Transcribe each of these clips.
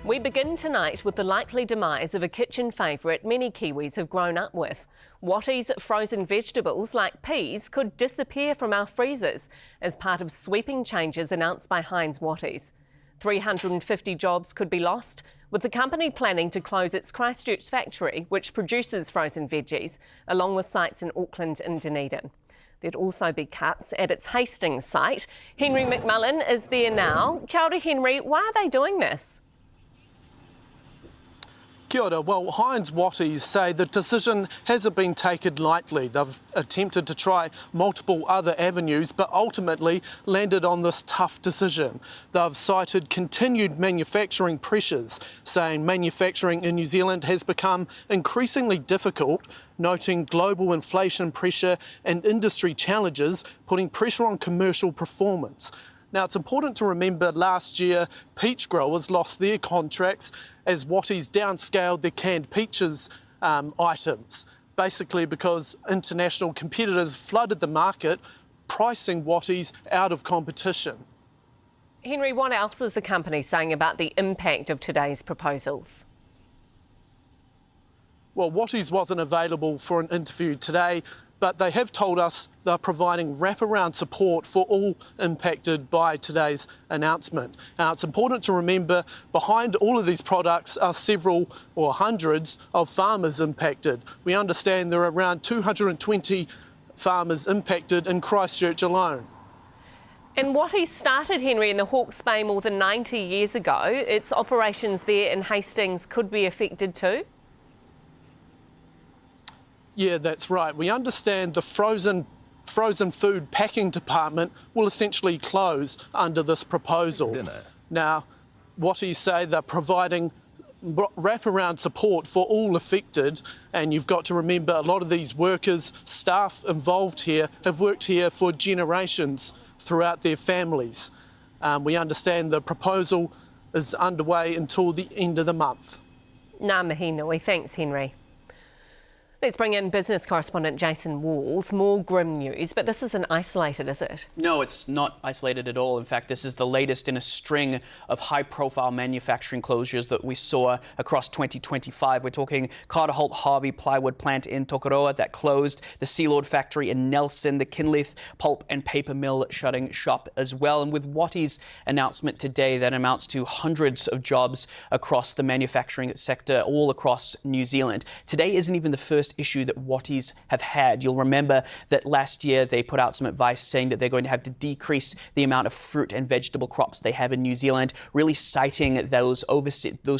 We begin tonight with the likely demise of a kitchen favourite many Kiwis have grown up with. Watties frozen vegetables like peas could disappear from our freezers as part of sweeping changes announced by Heinz Watties. 350 jobs could be lost, with the company planning to close its Christchurch factory, which produces frozen veggies, along with sites in Auckland and Dunedin. There'd also be cuts at its Hastings site. Henry McMullan is there now. Kia ora, Henry. Why are they doing this? Kia ora. Well, Heinz Watties say the decision hasn't been taken lightly. They've attempted to try multiple other avenues, but ultimately landed on this tough decision. They've cited continued manufacturing pressures, saying manufacturing in New Zealand has become increasingly difficult, noting global inflation pressure and industry challenges putting pressure on commercial performance. Now, it's important to remember last year, peach growers lost their contracts as Watties downscaled their canned peaches items, basically because international competitors flooded the market, pricing Watties out of competition. Henry, what else is the company saying about the impact of today's proposals? Well, Watties wasn't available for an interview today, but they have told us they're providing wraparound support for all impacted by today's announcement. Now, it's important to remember behind all of these products are several or hundreds of farmers impacted. We understand there are around 220 farmers impacted in Christchurch alone. And Watties started, Henry, in the Hawke's Bay more than 90 years ago. Its operations there in Hastings could be affected too? Yeah, that's right. We understand the frozen food packing department will essentially close under this proposal. Now, Watties say they're providing wraparound support for all affected, and you've got to remember a lot of these workers, staff involved here, have worked here for generations throughout their families. We understand the proposal is underway until the end of the month. Ngā mihi nui. Thanks, Henry. Let's bring in business correspondent Jason Walls. More grim news, but this isn't isolated, is it? No, it's not isolated at all. In fact, this is the latest in a string of high-profile manufacturing closures that we saw across 2025. We're talking Carter Holt Harvey plywood plant in Tokoroa that closed, the Sealord factory in Nelson, the Kinleith pulp and paper mill shutting shop as well. And with Watties' announcement today, that amounts to hundreds of jobs across the manufacturing sector all across New Zealand. Today isn't even the first issue that Watties have had. You'll remember that last year they put out some advice saying that they're going to have to decrease the amount of fruit and vegetable crops they have in New Zealand, really citing those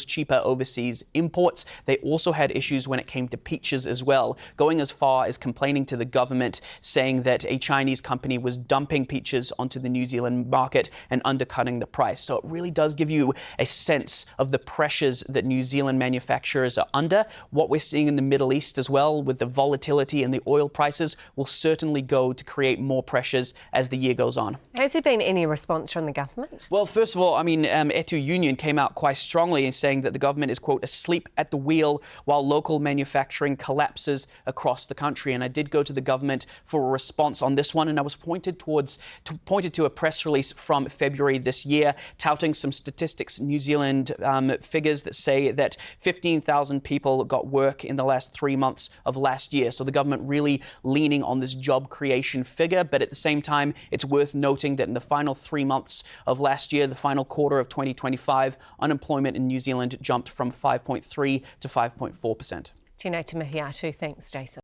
cheaper overseas imports. They also had issues when it came to peaches as well, going as far as complaining to the government, saying that a Chinese company was dumping peaches onto the New Zealand market and undercutting the price. So it really does give you a sense of the pressures that New Zealand manufacturers are under. What we're seeing in the Middle East as well, with the volatility and the oil prices, will certainly go to create more pressures as the year goes on. Has there been any response from the government? Well, first of all, Etu Union came out quite strongly in saying that the government is, quote, asleep at the wheel while local manufacturing collapses across the country. And I did go to the government for a response on this one, and I was pointed to a press release from February this year, touting some statistics, New Zealand figures that say that 15,000 people got work in the last 3 months of last year. So the government really leaning on this job creation figure. But at the same time, it's worth noting that in the final 3 months of last year, the final quarter of 2025, unemployment in New Zealand jumped from 5.3 to 5.4%. Tēnei te mihi atu. Thanks, Jason.